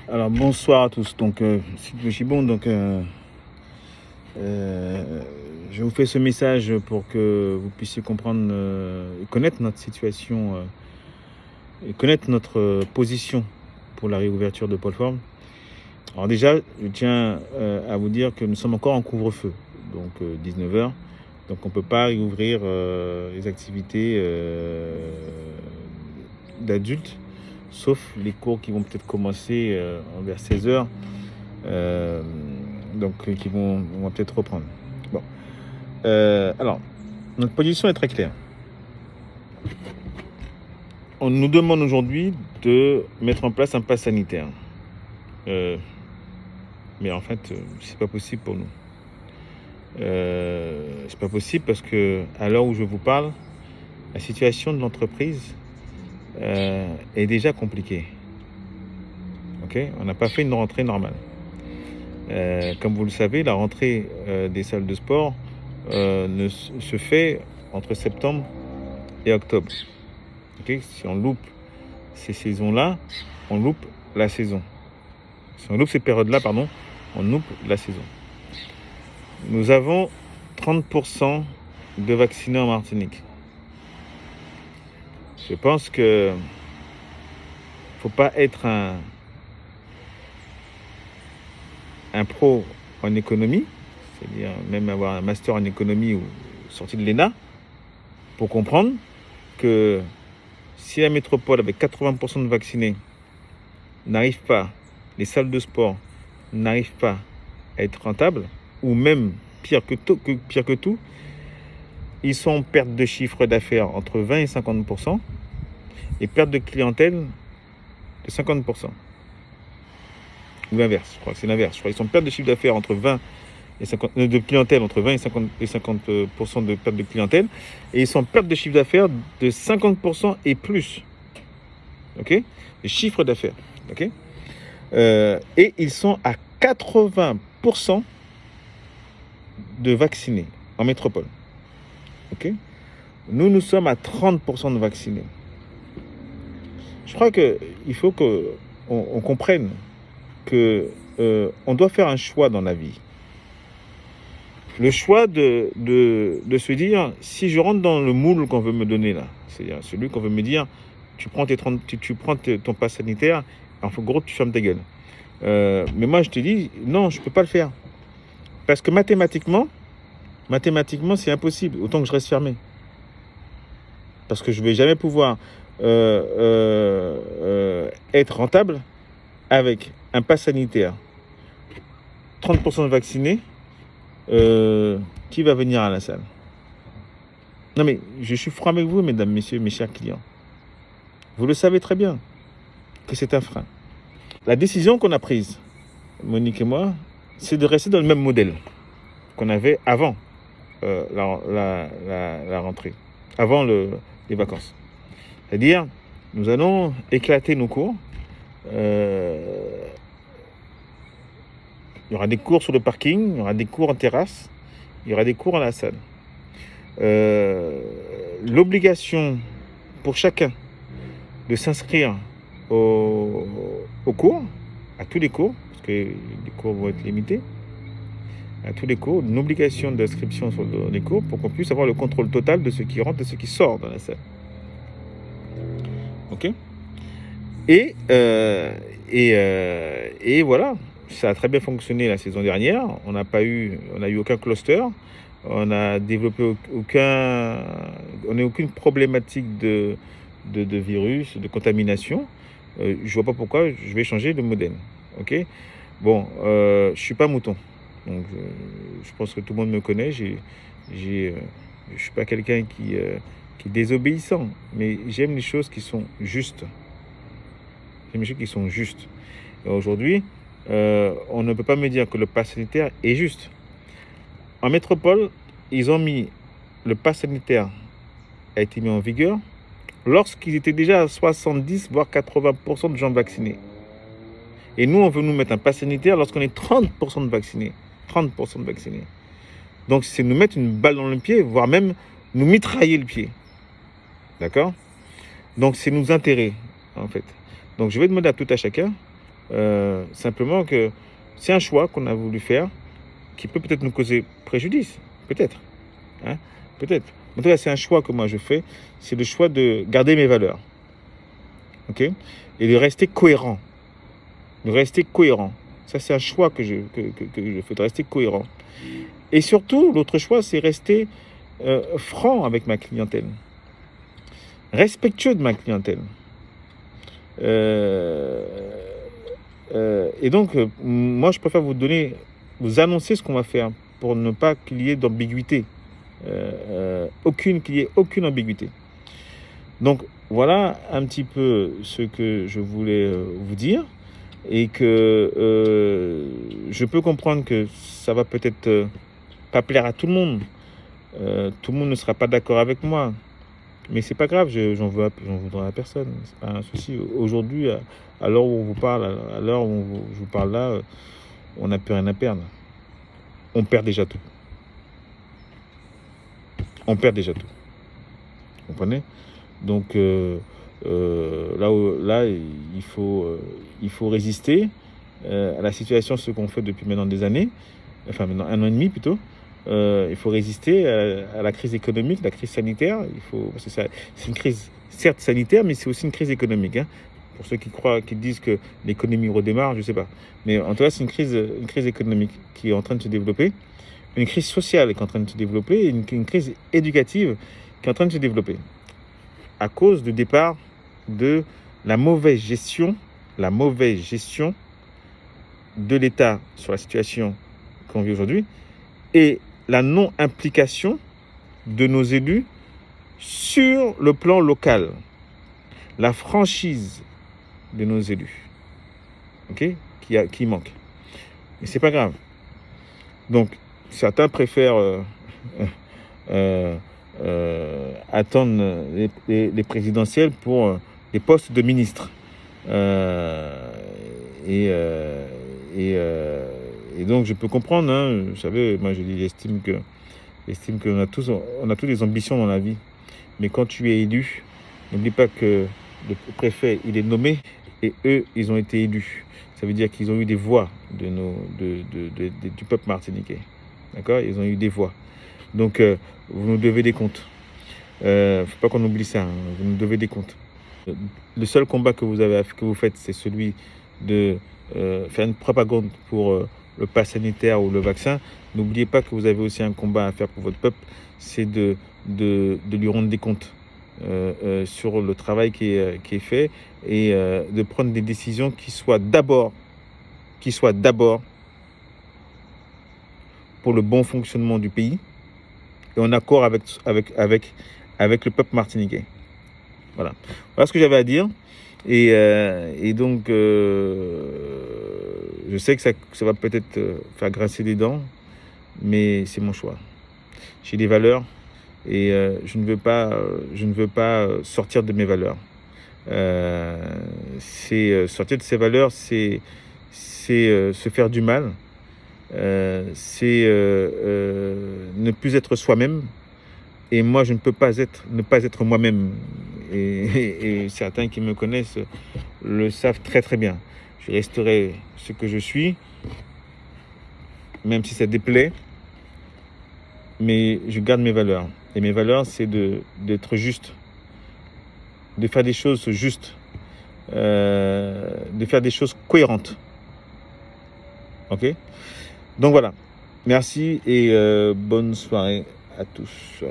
Alors bonsoir à tous. Donc, c'est Toshibon. Donc, je vous fais ce message pour que vous puissiez comprendre et connaître notre situation et connaître notre position pour la réouverture de Pôle Forme. Alors déjà, je tiens à vous dire que nous sommes encore en couvre-feu, donc 19h. Donc on ne peut pas réouvrir les activités d'adultes, sauf les cours qui vont peut-être commencer vers 16h. Donc qui vont peut-être reprendre. Bon. Alors, notre position est très claire. On nous demande aujourd'hui de mettre en place un pass sanitaire. Mais en fait, c'est pas possible pour nous. C'est pas possible parce que à l'heure où je vous parle, la situation de l'entreprise est déjà compliquée. Ok, on n'a pas fait une rentrée normale. Comme vous le savez, la rentrée des salles de sport se fait entre septembre et octobre. Okay, si on loupe ces saisons-là, on loupe la saison. Si on loupe ces périodes-là, pardon, on loupe la saison. Nous avons 30% de vaccinés en Martinique. Je pense que faut pas être un pro en économie, c'est-à-dire même avoir un master en économie ou sorti de l'ENA, pour comprendre que si la métropole avec 80% de vaccinés n'arrive pas, les salles de sport n'arrivent pas à être rentables, ou même pire que tout, ils sont en perte de chiffre d'affaires entre 20 et 50%, et perte de clientèle de 50%. Ou l'inverse, je crois que c'est l'inverse. Je crois qu'ils sont en perte de chiffre d'affaires entre 20 et 50, de clientèle entre 20 et 50% de perte de clientèle, et ils sont en perte de chiffre d'affaires de 50% et plus. Ok, les chiffres d'affaires. Ok, et ils sont à 80% de vaccinés en métropole. Ok, nous sommes à 30% de vaccinés. Je crois qu'il faut qu'on comprenne que on doit faire un choix dans la vie. Le choix de se dire, si je rentre dans le moule qu'on veut me donner là, c'est-à-dire celui qu'on veut me dire, tu prends ton pass sanitaire, en gros tu fermes ta gueule. Mais moi je te dis, non, je ne peux pas le faire. Parce que mathématiquement c'est impossible, autant que je reste fermé. Parce que je ne vais jamais pouvoir être rentable avec un pass sanitaire, 30% de vaccinés, qui va venir à la salle? Non mais je suis franc avec vous, mesdames, messieurs, mes chers clients. Vous le savez très bien que c'est un frein. La décision qu'on a prise, Monique et moi, c'est de rester dans le même modèle qu'on avait avant la rentrée, avant les vacances. C'est-à-dire, nous allons éclater nos cours. Il y aura des cours sur le parking, il y aura des cours en terrasse, il y aura des cours à la salle. L'obligation pour chacun de s'inscrire au cours, à tous les cours, parce que les cours vont être limités, à tous les cours, une obligation d'inscription sur les cours pour qu'on puisse avoir le contrôle total de ceux qui rentrent et ceux qui sortent dans la salle. Ok ? Et voilà, ça a très bien fonctionné la saison dernière. On n'a eu aucun cluster. On n'a développé aucune problématique de virus, de contamination. Je vois pas pourquoi je vais changer de modèle. Ok ? Bon, je suis pas mouton. Donc, je pense que tout le monde me connaît. Je suis pas quelqu'un qui est désobéissant, mais j'aime les choses qui sont justes. J'aime les choses qui sont justes. Et aujourd'hui, on ne peut pas me dire que le pass sanitaire est juste. En métropole, ils ont mis le pass sanitaire a été mis en vigueur lorsqu'ils étaient déjà à 70 voire 80% de gens vaccinés. Et nous, on veut nous mettre un pass sanitaire lorsqu'on est 30% de vaccinés. 30% de vaccinés. Donc, c'est nous mettre une balle dans le pied, voire même nous mitrailler le pied. D'accord ? Donc, c'est nos intérêts, en fait. Donc, je vais demander à tout à chacun simplement que c'est un choix qu'on a voulu faire qui peut peut-être nous causer préjudice, peut-être, hein, peut-être. En tout cas, c'est un choix que moi je fais, c'est le choix de garder mes valeurs, ok, et de rester cohérent, Ça, c'est un choix que je fais, de rester cohérent. Et surtout, l'autre choix, c'est rester franc avec ma clientèle, respectueux de ma clientèle. Et donc, moi, je préfère vous annoncer ce qu'on va faire pour ne pas qu'il y ait d'ambiguïté, qu'il y ait aucune ambiguïté. Donc, voilà un petit peu ce que je voulais vous dire, et que je peux comprendre que ça va peut-être pas plaire à tout le monde. Tout le monde ne sera pas d'accord avec moi. Mais c'est pas grave, j'en voudrais à personne. C'est pas un souci. Aujourd'hui, à l'heure où on vous parle, à l'heure où je vous parle là, on n'a plus rien à perdre. On perd déjà tout. Vous comprenez? Donc là, il faut résister à la situation, ce qu'on fait depuis maintenant des années, enfin maintenant 1 an et demi plutôt. Il faut résister à la crise économique, la crise sanitaire. Parce que c'est une crise certes sanitaire, mais c'est aussi une crise économique. Hein. Pour ceux qui disent que l'économie redémarre, je ne sais pas. Mais en tout cas, c'est une crise économique qui est en train de se développer, une crise sociale qui est en train de se développer, et une crise éducative qui est en train de se développer à cause du départ de la mauvaise gestion de l'État sur la situation qu'on vit aujourd'hui, et la non-implication de nos élus sur le plan local, la franchise de nos élus, ok, qui manque. Mais c'est pas grave. Donc certains préfèrent attendre les présidentielles pour les postes de ministres. Et donc je peux comprendre, hein, vous savez, moi j'estime qu'on a tous des ambitions dans la vie. Mais quand tu es élu, n'oublie pas que le préfet, il est nommé, et eux, ils ont été élus. Ça veut dire qu'ils ont eu des voix du peuple martiniquais. D'accord? Ils ont eu des voix. Donc, vous nous devez des comptes. Faut pas qu'on oublie ça. Hein. Vous nous devez des comptes. Le seul combat que vous faites, c'est celui de faire une propagande pour le pass sanitaire ou le vaccin. N'oubliez pas que vous avez aussi un combat à faire pour votre peuple, c'est de lui rendre des comptes sur le travail qui est fait, et de prendre des décisions qui soient d'abord pour le bon fonctionnement du pays et en accord avec le peuple martiniquais. Voilà ce que j'avais à dire. Et donc, je sais que ça va peut-être faire grincer des dents, mais c'est mon choix. J'ai des valeurs, et je ne veux pas sortir de mes valeurs. Sortir de ces valeurs, c'est se faire du mal, c'est ne plus être soi-même. Et moi, je ne peux pas ne pas être moi-même. Et certains qui me connaissent le savent très très bien. Je resterai ce que je suis, même si ça déplaît, mais je garde mes valeurs. Et mes valeurs, c'est d'être juste, de faire des choses justes, de faire des choses cohérentes. Ok? Donc voilà. Merci, et bonne soirée à tous.